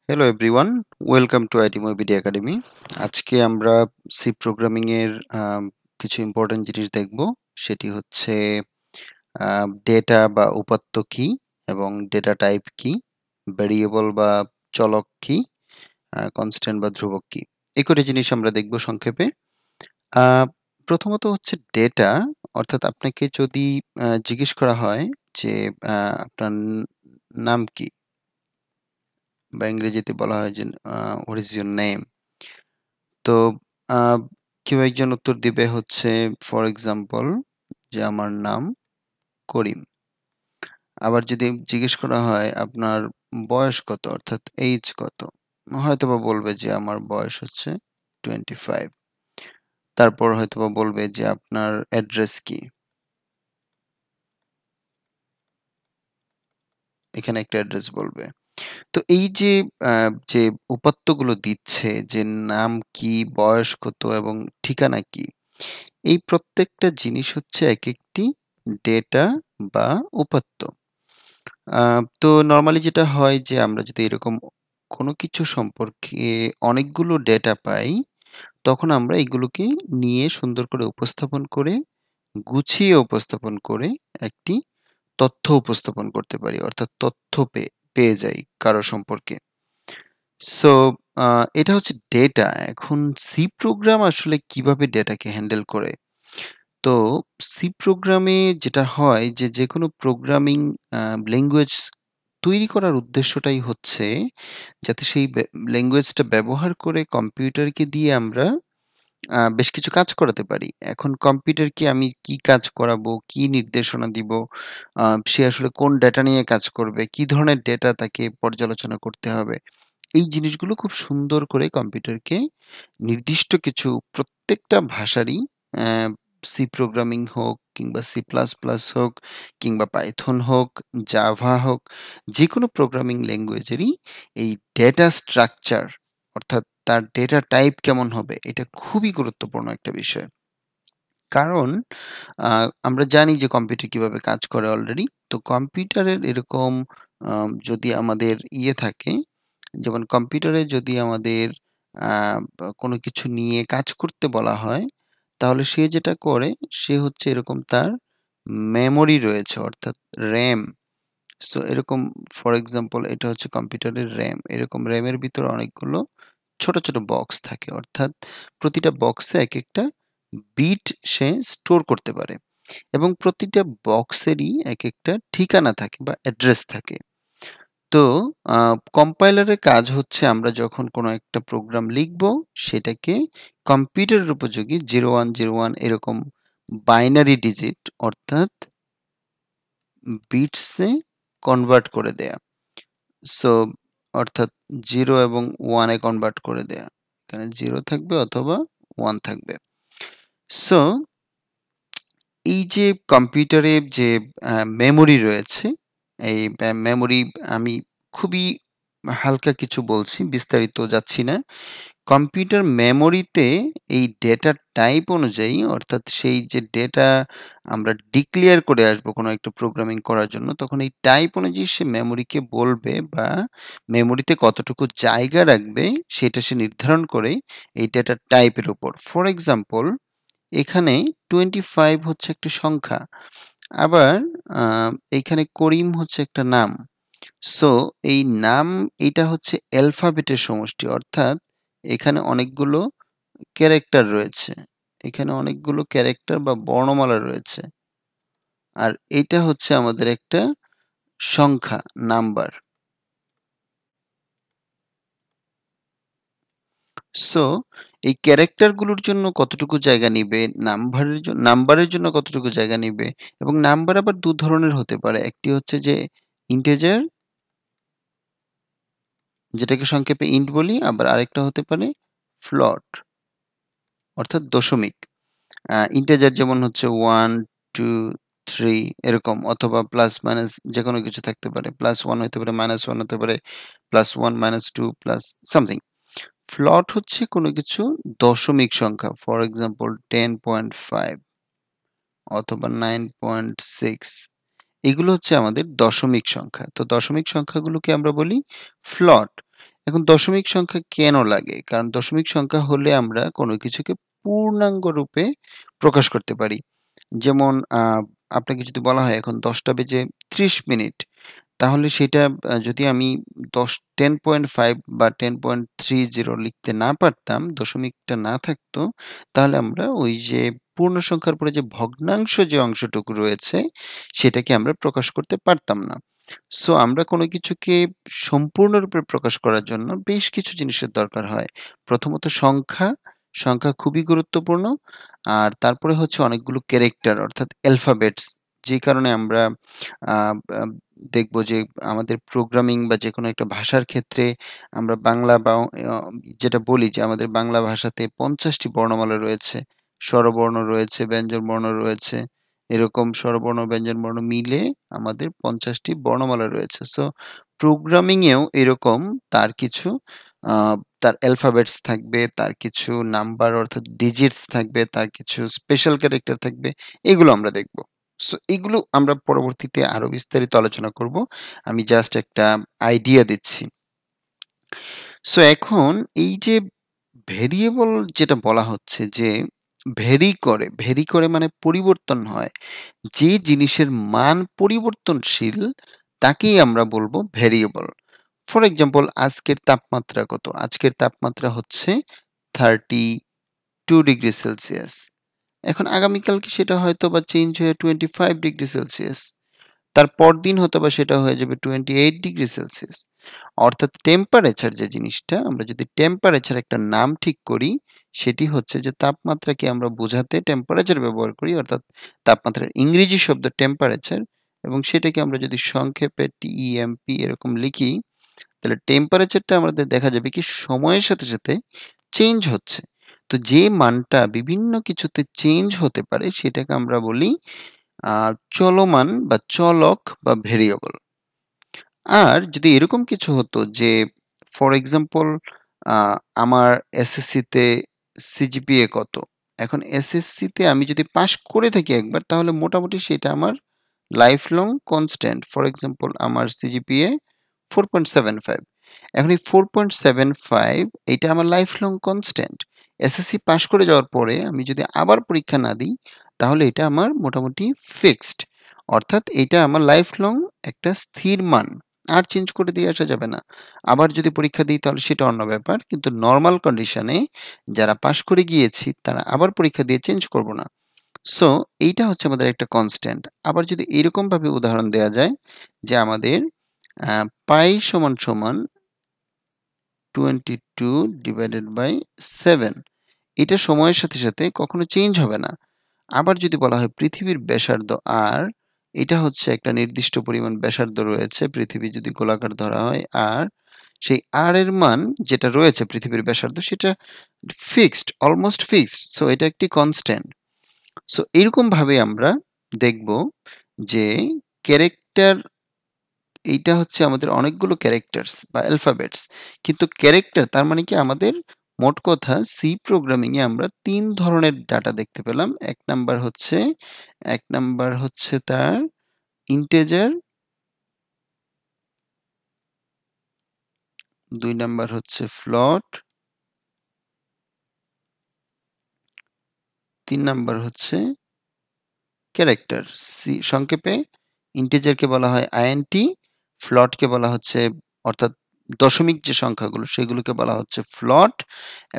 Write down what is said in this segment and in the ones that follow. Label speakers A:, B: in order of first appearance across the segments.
A: Hello everyone, welcome to ITMOYBD Academy। আজকে আমরা C programming এর কিছু ইম্পর্টেন্ট জিনিস দেখব। সেটি হচ্ছে ডেটা বা উপাত্ত কি এবং ডেটা টাইপ কি, ভেরিয়েবল বা চলক কি, কনস্ট্যান্ট বা ধ্রুবক কি। এই কটি জিনিস আমরা দেখব সংক্ষেপে। আহ, প্রথমত হচ্ছে ডেটা, অর্থাৎ আপনাকে যদি জিজ্ঞেস করা হয় যে আপনার নাম কি, বা ইংরেজিতে বলা হয় যে হোয়াট ইজ ইউর নেম। তো আ কেউ একজন উত্তর দিবে হচ্ছে ফর এক্সাম্পল যে আমার নাম করিম। আবার যদি জিজ্ঞেস করা হয় আপনার বয়স কত অর্থাৎ এইজ কত? হয়তোবা বলবে যে আমার বয়স হচ্ছে 25। তারপর হয়তোবা বলবে যে আপনার অ্যাড্রেস কি? এখানে একটা অ্যাড্রেস বলবে। তো এই যে আ যে উপাত্তগুলো দিচ্ছে যে নাম কি, বয়স কত এবং ঠিকানা কি? এই প্রত্যেকটা জিনিস হচ্ছে একেকটি ডেটা বা উপাত্ত। আ তো নরমালি যেটা হয় যে আমরা যদি এরকম কোনো কিছু সম্পর্কে অনেকগুলো ডেটা পাই, তখন আমরা এগুলোকে নিয়ে সুন্দর করে উপস্থাপন করে, গুছিয়ে উপস্থাপন করে একটি তথ্য উপস্থাপন করতে পারি। অর্থাৎ তথ্য পেয়ে যাই কারো সম্পর্কে। সো আ এটা হচ্ছে ডেটা। এখন সি প্রোগ্রাম আসলে কিভাবে ডেটাকে হ্যান্ডেল করে? তো সি প্রোগ্রামে যেটা হয় যে, যেকোনো প্রোগ্রামিং আ ল্যাঙ্গুয়েজ তৈরি করার উদ্দেশ্যটাই হচ্ছে যাতে সেই ল্যাঙ্গুয়েজটা ব্যবহার করে কম্পিউটারকে দিয়ে আমরা বেশ কিছু কাজ করাতে পারি। এখন কম্পিউটারকে আমি কি কাজ করাবো, কি নির্দেশনা দিব, আ সে আসলে কোন ডেটা নিয়ে কাজ করবে, কি ধরনের ডেটা তাকে পর্যালোচনা করতে হবে। এই জিনিসগুলো খুব সুন্দর করে কম্পিউটারকে নির্দিষ্ট কিছু প্রত্যেকটা ভাষারই অ্যা সি প্রোগ্রামিং হোক কিংবা সি প্লাস প্লাস হোক কিংবা পাইথন হোক, জাভা হোক, যেকোনো প্রোগ্রামিং ল্যাঙ্গুয়েজেরই এই ডেটা স্ট্রাকচার অর্থাৎ তার ডেটা টাইপ কেমন হবে এটা খুবই গুরুত্বপূর্ণ একটা বিষয়। কারণ আ আমরা জানি যে কম্পিউটার কিভাবে কাজ করে অলরেডি। তো কম্পিউটারের এরকম যদি আমাদের থাকে, যেমন কম্পিউটারে যদি আমাদের আ কোনো কিছু নিয়ে কাজ করতে বলা হয়, তাহলে সে যেটা করে সে হচ্ছে এরকম তার মেমোরি রয়েছে অর্থাৎ RAM। সো এরকম ফর এক্সাম্পল এটা হচ্ছে কম্পিউটারের RAM। এরকম RAM এর ভিতরে অনেকগুলো ছোট, ছোট বক্স থাকে। অর্থাৎ প্রতিটা বক্সে একেকটা বিট সে স্টোর করতে পারে এবং প্রতিটা বক্সেরই একেকটা ঠিকানা থাকে বা অ্যাড্রেস থাকে। তো আ কম্পাইলারের কাজ হচ্ছে আমরা যখন কোনো একটা প্রোগ্রাম লিখবো, সেটাকে কম্পিউটারের উপযোগী 0101 এরকম বাইনারি ডিজিট অর্থাৎ বিটসে কনভার্ট করে দেয়া। সো অর্থাৎ 0 এবং 1 এ কনভার্ট করে দেয়া। এখানে 0 থাকবে অথবা 1 থাকবে। সো এই যে কম্পিউটারে যে মেমোরি রয়েছে, এই মেমোরি আমি খুবই হালকা কিছু বলছি, বিস্তারিত যাচ্ছি না। কম্পিউটার মেমোরিতে এই ডেটা টাইপ অনুযায়ী অর্থাৎ সেই যে ডেটা আমরা ডিক্লেয়ার করে আসবো কোনো একটা প্রোগ্রামিং করার জন্য, তখন এই টাইপ অনুযায়ী সে মেমোরিকে বলবে বা মেমোরিতে কতটুকু জায়গা রাখবে সেটা সে নির্ধারণ করে এই ডেটার টাইপের উপর। ফর এক্সাম্পল এখানে 25 হচ্ছে একটা সংখ্যা। আবার আ এইখানে করিম হচ্ছে একটা নাম। সো এই নাম এইটা হচ্ছে অ্যালফাবেটের সমষ্টি। অর্থাৎ এখানে অনেকগুলো ক্যারেক্টার রয়েছে। এখানে অনেকগুলো ক্যারেক্টার বা বর্ণমালা রয়েছে। আর এইটা হচ্ছে আমাদের একটা সংখ্যা, নাম্বার। সো এই ক্যারেক্টার গুলোর জন্য কতটুকু জায়গা নিবে, নাম্বারের জন্য কতটুকু জায়গা নিবে এবং নাম্বার আবার ২ ধরনের হতে পারে। একটি হচ্ছে যে ইন্টিজার, যেটাকে সংক্ষেপে ইন্ট বলি, আবার আরেকটা হতে পারে ফ্লট অর্থাৎ দশমিক। ইন্টিজার যেমন হচ্ছে 1, 2, 3 এরকম, অথবা প্লাস মাইনাস যেকোনো কিছু থাকতে পারে। +1 হতে পারে, -1 হতে পারে, +1, -2 প্লাস সামথিং। ফ্লট হচ্ছে কোনো কিছু দশমিক সংখ্যা। ফর এক্সাম্পল 10.5 অথবা 9.6, এগুলো হচ্ছে আমাদের দশমিক সংখ্যা। তো দশমিক সংখ্যাগুলোকে আমরা বলি ফ্লট। এখন দশমিক সংখ্যা কেন লাগে? কারণ দশমিক সংখ্যা হলে আমরা কোনো কিছুকে পূর্ণাঙ্গ রূপে প্রকাশ করতে পারি। যেমন আপনাকে যদি বলা হয় এখন ১০টা বেজে ৩০ মিনিট, তাহলে সেটা যদি আমি 10.5 বা 10.30 লিখতে না পারতাম, দশমিকটা না থাকতো, তাহলে আমরা ওই যে পূর্ণ সংখ্যার পরে যে ভগ্নাংশ যে অংশটুকু রয়েছে, সেটাকে আমরা প্রকাশ করতে পারতাম না। সো আমরা কোনো কিছুকে সম্পূর্ণরূপে প্রকাশ করার জন্য বেশ কিছু জিনিসের দরকার হয়। প্রথমত সংখ্যা, সংখ্যা খুবই গুরুত্বপূর্ণ। আর তারপরে হচ্ছে অনেকগুলো ক্যারেক্টার অর্থাৎ অ্যালফাবেটস, যে কারণে আমরা আ আ দেখব যে আমাদের প্রোগ্রামিং বা যেকোনো একটা ভাষার ক্ষেত্রে আমরা বাংলা বা যেটা বলি যে আমাদের বাংলা ভাষাতে ৫০ টি বর্ণমালা রয়েছে। স্বরবর্ণ রয়েছে, ব্যঞ্জনবর্ণ রয়েছে। এরকম স্বরবর্ণ, ব্যঞ্জনবর্ণ মিলে আমাদের ৫০ টি বর্ণমালা রয়েছে। সো প্রোগ্রামিং এও এরকম তার কিছু আ তার অ্যালফাবেটস থাকবে, তার কিছু নাম্বার অর্থাৎ ডিজিটস থাকবে, তার কিছু স্পেশাল ক্যারেক্টার থাকবে। এগুলো আমরা দেখব। সো এগুলো আমরা পরবর্তীতে আরো বিস্তারিত আলোচনা করব। আমি জাস্ট একটা আইডিয়া দিচ্ছি। সো এখন এই যে ভেরিয়েবল যেটা বলা হচ্ছে যে ভেরি করে মানে পরিবর্তন হয়। যে জিনিসের মান পরিবর্তনশীল তাকেই আমরা বলবো ভেরিয়েবল। ফর এক্সাম্পল আজকের তাপমাত্রা কত? আজকের তাপমাত্রা হচ্ছে 32 ডিগ্রি সেলসিয়াস। এখন আগামীকালকে সেটা হয়তোবা চেঞ্জ হয়ে 25 ডিগ্রি সেলসিয়াস। তার পরদিন হয়তোবা সেটা হয়ে যাবে 28 ডিগ্রি সেলসিয়াস। অর্থাৎ টেম্পারেচার যে জিনিসটা, আমরা যদি টেম্পারেচার একটা নাম ঠিক করি, সেটি হচ্ছে যে তাপমাত্রাকে আমরা বোঝাতে টেম্পারেচার ব্যবহার করি। অর্থাৎ তাপমাত্রার ইংরেজি শব্দ টেম্পারেচার, এবং সেটাকে আমরা যদি সংক্ষেপে টিইএমপি এরকম লিখি, তাহলে টেম্পারেচারটা আমাদের দেখা যাবে কি সময়ের সাথে চেঞ্জ হচ্ছে। তো যে মানটা বিভিন্ন কিছুতে চেঞ্জ হতে পারে সেটাকে আমরা বলি আ চলমান বা চলক বা ভেরিয়েবল। আর যদি এরকম কিছু হতো যে ফর এক্সাম্পল আ আমার এসএসসিতে সিজিপিএ কত? এখন এসএসসিতে আমি যদি পাস করে থাকি একবার, তাহলে মোটামুটি সেটা আমার life long constant. For example আমার সিজিপিএ 4.75। এখন এই 4.75 এইটা আমার life long constant. SSC pass করে যাওয়ার পরে আমি যদি আবার পরীক্ষা না দিই, তাহলে এটা আমার মোটামুটি ফিক্সড। অর্থাৎ এটা আমার লাইফ লং একটা স্থির মান। আর চেঞ্জ করে দিয়ে আসা যাবে না। আবার যদি পরীক্ষা দিই তাহলে সেটা অন্য ব্যাপার। কিন্তু নরমাল কন্ডিশনে যারা পাস করে গিয়েছি তারা আবার পরীক্ষা দিয়ে চেঞ্জ করব না। সো এইটা হচ্ছে আমাদের একটা কনস্ট্যান্ট। আবার যদি এরকমভাবে উদাহরণ দেয়া যায় যে আমাদের আ পাই সমান 22 ডিভাইডেড বাই 7, এটা সময়ের সাথে কখনো চেঞ্জ হবে না। আবার যদি বলা হয় পৃথিবীর ব্যাসার্ধ r, এটা হচ্ছে একটা নির্দিষ্ট পরিমাণ ব্যাসার্ধ রয়েছে পৃথিবী যদি গোলাকার ধরা হয় r, সেই r এর মান যেটা রয়েছে পৃথিবীর ব্যাসার্ধ সেটা ফিক্সড, অলমোস্ট ফিক্সড। সো এটা একটি কনস্ট্যান্ট। সো এরকমভাবে আমরা দেখব যে ক্যারেক্টার, এইটা হচ্ছে আমাদের অনেকগুলো ক্যারেক্টারস বা অ্যালফাবেটস। কিন্তু ক্যারেক্টার তার মানে কি আমাদের মোট কথা সি প্রোগ্রামিং এ আমরা ৩ ধরনের ডাটা দেখতে পেলাম। ১ নাম্বার হচ্ছে তার ইন্টিজার, ২ নাম্বার হচ্ছে ফ্লোট, ৩ নাম্বার হচ্ছে ক্যারেক্টার। সংক্ষেপে ইন্টিজারকে বলা হয় আইএনটি, ফ্লটকে বলা হচ্ছে অর্থাৎ দশমিক যে সংখ্যাগুলো সেগুলোকে বলা হচ্ছে ফ্লট,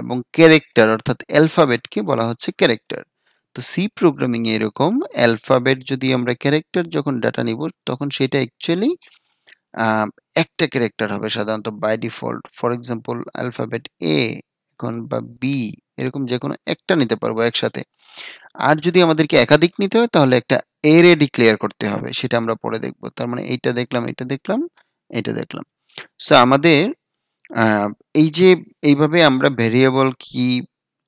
A: এবং ক্যারেক্টার অর্থাৎ অ্যালফাবেটকে বলা হচ্ছে ক্যারেক্টার। তো সি প্রোগ্রামিং এ এরকম অ্যালফাবেট যদি আমরা ক্যারেক্টার যখন ডাটা নিব তখন সেটা অ্যাকচুয়ালি আ একটা ক্যারেক্টার হবে সাধারণত by default. For example alphabet A এখন বা বি, এরকম যেকোনো একটা নিতে পারবো একসাথে। আর যদি আমাদেরকে একাধিক নিতে হয় তাহলে একটা অ্যারে ডিক্লেয়ার করতে হবে। সেটা আমরা পরে দেখব। তার মানে এইটা দেখলাম, এটা দেখলাম, এটা দেখলাম। সো আমাদের আ এই যে এইভাবে আমরা ভেরিয়েবল কি,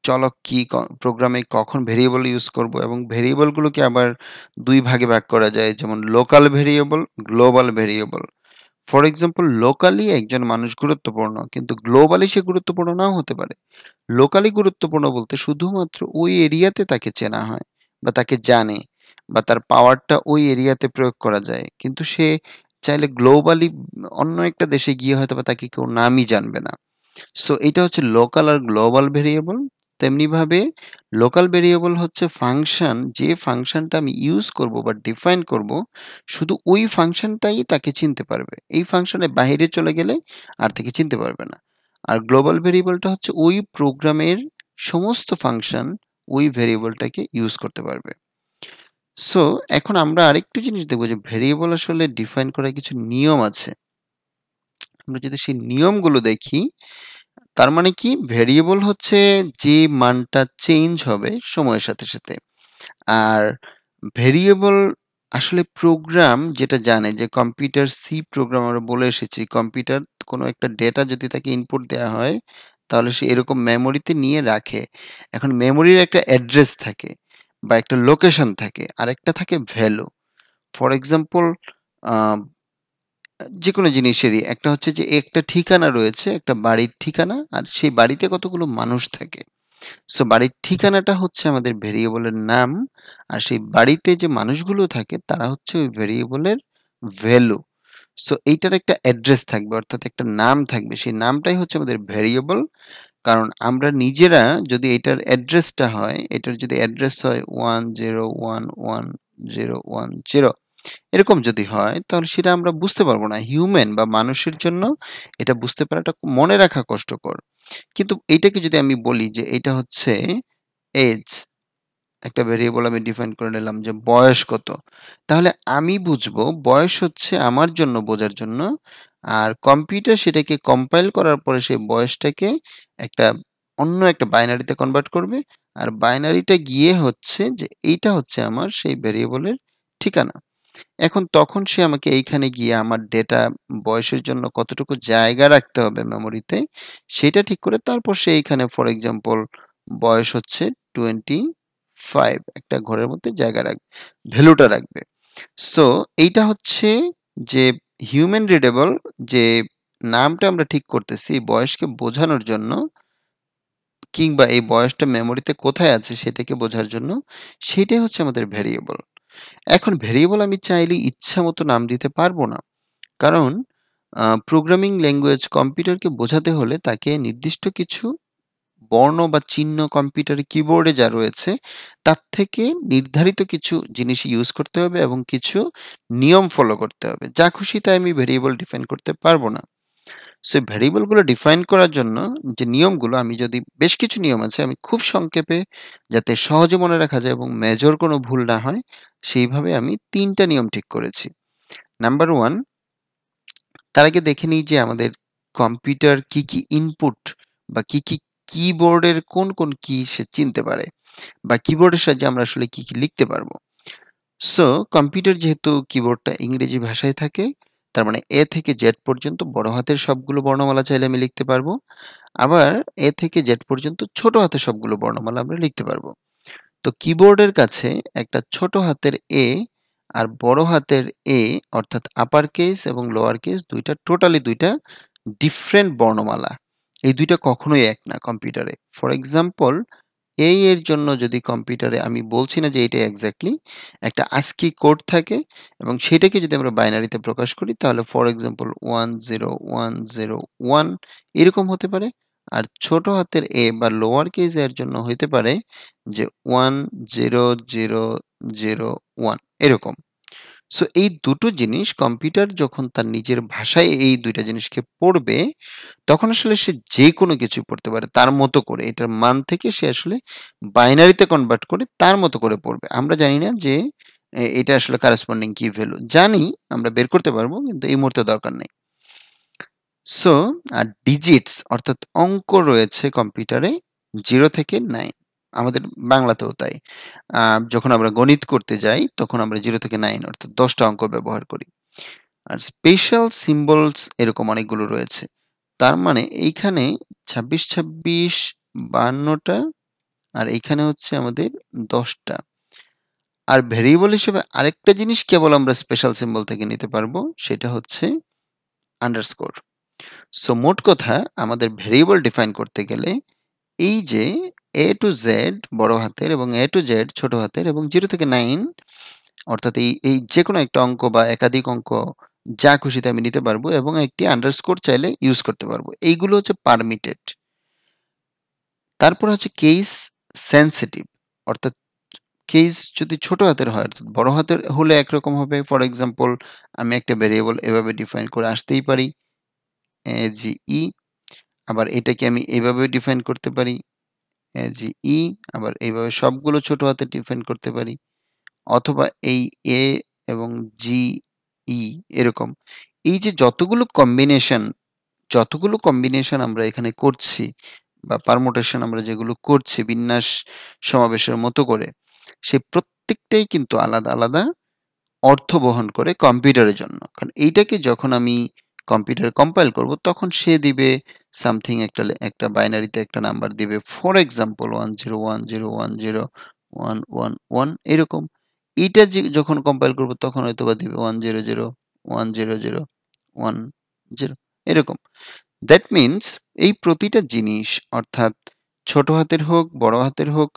A: চলক কি, প্রোগ্রামে কখন ভেরিয়েবল ইউজ করব এবং ভেরিয়েবল গুলোকে আবার ২ ভাগে ভাগ করা যায়। যেমন local variable, global variable. For example locally একজন মানুষ গুরুত্বপূর্ণ, কিন্তু গ্লোবালি সে গুরুত্বপূর্ণ নাও হতে পারে। লোকালি গুরুত্বপূর্ণ বলতে শুধুমাত্র ওই এরিয়াতে তাকে চেনা হয় বা তাকে জানে বা তার পাওয়ারটা ওই এরিয়াতে প্রয়োগ করা যায়। কিন্তু সে চাইলে গ্লোবালি অন্য একটা দেশে গিয়ে হয়তোবা তাকে কেউ নামই জানবে না। সো এটা হচ্ছে লোকাল আর গ্লোবাল ভেরিয়েবল। তেমনিভাবে লোকাল ভেরিয়েবল হচ্ছে ফাংশন, যে ফাংশনটা আমি ইউজ করব বা ডিফাইন করব, শুধু ওই ফাংশনটাই তাকে চিনতে পারবে। এই ফাংশনের বাইরে চলে গেলে আর তাকে চিনতে পারবে না। আর গ্লোবাল ভেরিয়েবলটা হচ্ছে ওই প্রোগ্রামের সমস্ত ফাংশন ওই ভেরিয়েবলটাকে ইউজ করতে পারবে। সো এখন আমরা আরেকটু জিনিস দেখব যে ভেরিয়েবল আসলে ডিফাইন করার কিছু নিয়ম আছে। আমরা যদি সেই নিয়মগুলো দেখি, তার মানে কি ভেরিয়েবল হচ্ছে যে মানটা চেঞ্জ হবে সময়ের সাথে সাথে। আর ভেরিয়েবল আসলে প্রোগ্রাম যেটা জানে, যে কম্পিউটার সি প্রোগ্রাম আমরা বলে এসেছি, কম্পিউটার কোনো একটা ডেটা যদি তাকে ইনপুট দেওয়া হয় তাহলে সে এরকম মেমোরিতে নিয়ে রাখে। এখন মেমোরির একটা অ্যাড্রেস থাকে বা একটা লোকেশন থাকে, আর একটা থাকে ভ্যালু। ফর এক্সাম্পল, যেকোনো জিনিসেরই একটা হচ্ছে যে একটা ঠিকানা রয়েছে, একটা বাড়ির ঠিকানা, আর সেই বাড়িতে কতগুলো মানুষ থাকে। সো বাড়ির ঠিকানাটা হচ্ছে আমাদের ভেরিয়েবলের নাম, আর সেই বাড়িতে যে মানুষগুলো থাকে তারা হচ্ছে ওই ভেরিয়েবলের ভ্যালু। সো এইটার একটা অ্যাড্রেস থাকবে, অর্থাৎ একটা নাম থাকবে, সেই নামটাই হচ্ছে আমাদের ভেরিয়েবল। কারণ আমরা নিজেরা যদি এটার অ্যাড্রেসটা হয়, এটার যদি অ্যাড্রেস হয় 10111010 এরকম যদি হয়, তাহলে সেটা আমরা বুঝতে পারবো না। হিউম্যান বা মানুষের জন্য এটা বুঝতে পারাটা মনে রাখা কষ্টকর। কিন্তু এইটাকে যদি আমি বলি যে এটা হচ্ছে এজ, একটা ভেরিয়েবল আমি ডিফাইন করে নিলাম যে বয়স কত, তাহলে আমি বুঝবো বয়স হচ্ছে আমার জন্য বোঝার জন্য, আর কম্পিউটার সেটাকে কম্পাইল করার পরে সেই বয়সটাকে একটা অন্য একটা বাইনারিতে কনভার্ট করবে, আর বাইনারিটা গিয়ে হচ্ছে যে এইটা হচ্ছে আমার সেই ভেরিয়েবলের ঠিকানা। এখন তখন সে আমাকে এইখানে গিয়ে আমার ডেটা বয়সের জন্য কতটুকু জায়গা রাখতে হবে মেমোরিতে, সেটা ঠিক করে তারপর সে এইখানে ফর এক্সাম্পল বয়স হচ্ছে 25 একটা ঘরের মধ্যে জায়গা রাখবে, ভ্যালুটা রাখবে। সো এইটা হচ্ছে যে হিউম্যান রিডেবল, যে নামটা আমরা ঠিক করতেছি বয়সকে বোঝানোর জন্য, কিংবা এই বয়সটা মেমোরিতে কোথায় আছে সেটাকে বোঝার জন্য, সেটাই হচ্ছে আমাদের ভেরিয়েবল। এখন ভেরিয়েবল আমি চাইলে ইচ্ছা মতো নাম দিতে পারবো না। কারণ প্রোগ্রামিং ল্যাঙ্গুয়েজ কম্পিউটারকে বোঝাতে হলে তাকে নির্দিষ্ট কিছু বর্ণ বা চিহ্ন কম্পিউটারের কিবোর্ডে যা রয়েছে তার থেকে নির্ধারিত কিছু জিনিস ইউজ করতে হবে এবং কিছু নিয়ম ফলো করতে হবে। যা খুশি তাই আমি ভেরিয়েবল ডিফাইন করতে পারবো না। সো ভেরিয়েবলগুলো ডিফাইন করার জন্য যে নিয়মগুলো, আমি যদি বেশ কিছু নিয়ম আছে, আমি খুব সংক্ষেপে যাতে সহজে মনে রাখা যায় এবং মেজর কোনো ভুল না হয় সেইভাবে আমি ৩টা নিয়ম ঠিক করেছি। নাম্বার 1, তার আগে দেখে নিই যে আমাদের কম্পিউটার কি, কি ইনপুট বা কি, কি কিবোর্ডের কোন কি সে চিনতে পারে বা কিবোর্ডের সাহায্যে আমরা আসলে কি, কি লিখতে পারবো। সো কম্পিউটার যেহেতু কিবোর্ডটা ইংরেজি ভাষায় থাকে, তার মানে এ থেকে জেড পর্যন্ত বড় হাতের সবগুলো বর্ণমালা চাইলে আমি লিখতে পারবো। আবার এ থেকে জেড পর্যন্ত ছোট হাতের সবগুলো বর্ণমালা আমরা লিখতে পারবো। তো কিবোর্ডের কাছে একটা ছোট হাতের এ আর বড় হাতের এ, অর্থাৎ আপার কেস এবং লোয়ার কেস দুইটা, টোটালি দুইটা ডিফারেন্ট বর্ণমালা। এই দুইটা কখনোই এক না কম্পিউটারে। ফর এক্সাম্পল, এই এর জন্য যদি কম্পিউটারে, আমি বলছি না যে এটা এক্স্যাক্টলি, একটা আস্কি কোড থাকে এবং সেটাকে যদি আমরা বাইনারিতে প্রকাশ করি তাহলে ফর এক্সাম্পল 10101 এরকম হতে পারে। আর ছোট হাতের এ বা লোয়ার কেস এর জন্য হইতে পারে যে 10001 এরকম। সো এই দুটো জিনিস কম্পিউটার যখন তার নিজের ভাষায় এই দুইটা জিনিসকে পড়বে, তখন আসলে সে যেকোনো কিছুই পড়তে পারে তার মতো করে। এটার মান থেকে সে আসলে বাইনারিতে কনভার্ট করে তার মতো করে পড়বে। আমরা জানি না যে এটা আসলে করেসপন্ডিং কি ভ্যালু। জানি, আমরা বের করতে পারবো, কিন্তু এই মুহূর্তে দরকার নেই। সো ডিজিটস অর্থাৎ অঙ্ক রয়েছে কম্পিউটারে 0 থেকে 9। আমাদের বাংলাতেও তাই। যখন আমরা গণিত করতে যাই তখন আমরা 0 থেকে 9 অর্থাৎ 10 টা অঙ্ক ব্যবহার করি। আর স্পেশাল সিম্বলস এরকম অনেকগুলো রয়েছে। তার মানে এইখানে 26, 26 52 টা, আর এইখানে হচ্ছে আমাদের 10 টা। আর ভেরিয়েবল হিসেবে আরেকটা জিনিস কেবল আমরা স্পেশাল সিম্বল থেকে নিতে পারবো, সেটা হচ্ছে আন্ডারস্কোর। সো মোট কথা, আমাদের ভেরিয়েবল ডিফাইন করতে গেলে এই যে A to Z বড় হাতের এবং A to Z ছোট হাতের এবং 0 থেকে 9, অর্থাৎ এই যেকোনো একটা অঙ্ক বা একাধিক অঙ্ক যা খুশি তাই আমি নিতে পারবো এবং একটি আন্ডারস্কোর চাইলে ইউজ করতে পারবো। এইগুলো হচ্ছে পারমিটেড। তারপর হচ্ছে কেস সেনসিটিভ, অর্থাৎ কেস যদি ছোট হাতের হয়, অর্থাৎ বড় হাতের হলে একরকম হবে। ফর এক্সাম্পল, আমি একটা ভেরিয়েবল এভাবে ডিফাইন করে আসতেই পারি, জি ই, আবার এটাকে আমি এভাবে ডিফাইন করতে পারি, জি ই, আবার এইভাবে সবগুলো ছোট হাতে ডিফাইন করতে পারি। অথবা এই এ এবং জি ই এরকম। এই যে যতগুলো কম্বিনেশন আমরা এখানে করছি বা পারমুটেশন আমরা যেগুলো করছি বিন্যাস সমাবেশের মতো করে, সেই প্রত্যেকটাই কিন্তু আলাদা, আলাদা অর্থ বহন করে কম্পিউটারের জন্য। কারণ এইটাকে যখন আমি কম্পিউটারে কম্পাইল করব তখন সে দিবে সামথিং একটা বাইনারিতে একটা নাম্বার দিবে। ফর এক্সাম্পল 1010101111 এরকম। এইটা যখন কম্পাইল করব তখন হয়তোবা দিবে 100101010 এরকম। দ্যাট মিনস এই প্রতিটা জিনিস, অর্থাৎ ছোট হাতের হোক, বড় হাতের হোক,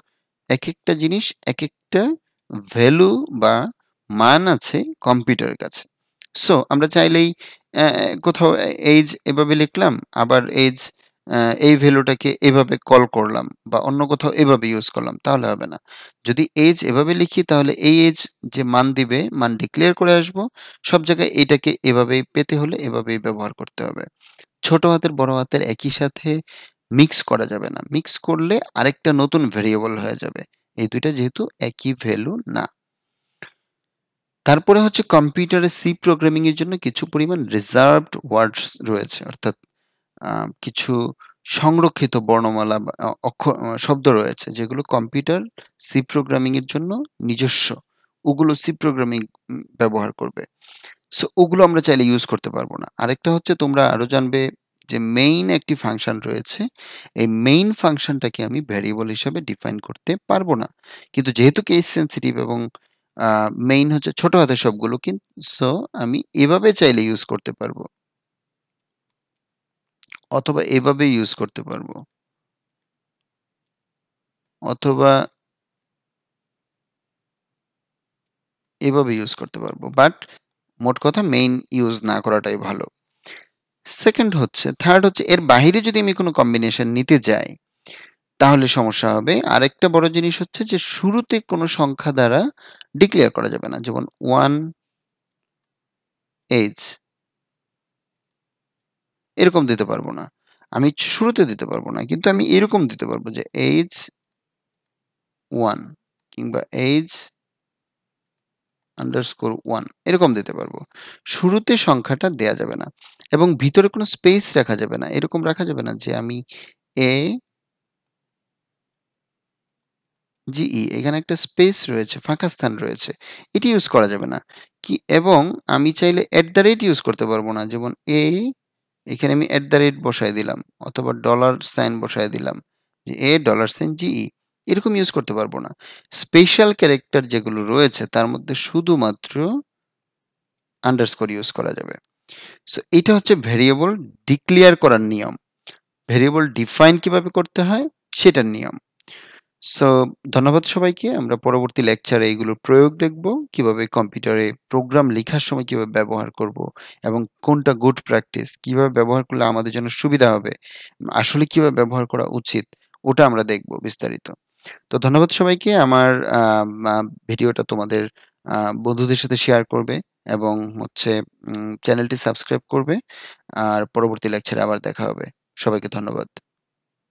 A: একেকটা জিনিস একেকটা ভ্যালু বা মান আছে কম্পিউটারের কাছে। সো আমরা চাইলেই কোথাও এইজ এভাবে লিখলাম, আবার এইজ এই ভ্যালুটাকে এভাবে কল করলাম বা অন্য কোথাও এভাবে ইউজ করলাম, তাহলে হবে না। যদি এইজ এভাবে লিখি তাহলে এই এইজ যে মান দিবে, মান ডিক্লেয়ার করে আসবো। সব জায়গায় এটাকে এভাবেই পেতে হলে এভাবেই ব্যবহার করতে হবে। ছোট হাতের বড় হাতের একই সাথে মিক্স করা যাবে না। মিক্স করলে আরেকটা নতুন ভেরিয়েবল হয়ে যাবে। এই ২ টা যেহেতু একই ভ্যালু না। তারপরে হচ্ছে কম্পিউটারে সি প্রোগ্রামিং এর জন্য কিছু পরিমাণ রিজার্ভড ওয়ার্ডস রয়েছে। অর্থাৎ কিছু সংরক্ষিত বর্ণমালা বা শব্দ রয়েছে যেগুলো কম্পিউটার সি প্রোগ্রামিং এর জন্য নিজস্ব। ওগুলো সি প্রোগ্রামিং ব্যবহার করবে। সো ওগুলো আমরা চাইলে ইউজ করতে পারবো না। আরেকটা হচ্ছে তোমরা আরো জানবে যে মেইন একটি ফাংশন রয়েছে। এই মেইন ফাংশনটাকে আমি ভেরিয়েবল হিসাবে ডিফাইন করতে পারবো না। কিন্তু যেহেতু কেস সেনসিটিভ এবং আ মেইন হচ্ছে ছোট হাতের সবগুলো সো আমি এভাবে চাইলে ইউজ করতে পারবো। অথবা এভাবে ইউজ করতে পারবো। অথবা এভাবে ইউজ করতে পারবো। বাট মোট কথা মেইন ইউজ না করাটাই ভালো। থার্ড হচ্ছে এর বাহিরে যদি আমি কোনো কম্বিনেশন নিতে যাই তাহলে সমস্যা হবে। আরেকটা বড় জিনিস হচ্ছে যে শুরুতে কোনো সংখ্যা দ্বারা ডিক্লেয়ার করা যাবে না। যেমন 1 এইজ এরকম দিতে পারবো না। আমি শুরুতে দিতে পারবো না। কিন্তু আমি এরকম দিতে পারবো যে এইজ 1 কিংবা এইজ আন্ডারস্কোর 1 এরকম দিতে পারবো। শুরুতে সংখ্যাটা দেয়া যাবে না। এবং ভিতরে কোনো স্পেস রাখা যাবে না। এরকম রাখা যাবে না যে আমি এ জিই এখানে একটা স্পেস রয়েছে, ফাঁকা স্থান রয়েছে। এটি ইউজ করা যাবে না। এবং আমি চাইলে এট দ্য রেট ইউজ করতে পারবো না। যেমন এখানে আমি এট দ্য রেট বসায় দিলাম অথবা ডলার সাইন বসায় দিলাম। যে ডলার সাইন জিই এরকম ইউজ করতে পারবো না। স্পেশাল ক্যারেক্টার যেগুলো রয়েছে তার মধ্যে শুধুমাত্র আন্ডারস্কোর ইউজ করা যাবে। সো এটা হচ্ছে ভেরিয়েবল ডিক্লেয়ার করার নিয়ম। ভেরিয়েবল ডিফাইন কিভাবে করতে হয় সেটার নিয়ম। সো ধন্যবাদ সবাইকে। আমরা পরবর্তী লেকচারে এইগুলোর প্রয়োগ দেখব। কিভাবে কম্পিউটারে প্রোগ্রাম লিখার সময় কিভাবে ব্যবহার করব এবং কোনটা গুড প্র্যাকটিস, কিভাবে ব্যবহার করলে আমাদের জন্য সুবিধা হবে। আসলে কিভাবে ব্যবহার করা উচিত ওটা আমরা দেখব বিস্তারিত। তো ধন্যবাদ সবাইকে। আমার আম আ ভিডিওটা তোমাদের বন্ধুদের সাথে শেয়ার করবে এবং হচ্ছে চ্যানেলটি সাবস্ক্রাইব করবে। আর পরবর্তী লেকচারে আবার দেখা হবে। সবাইকে ধন্যবাদ।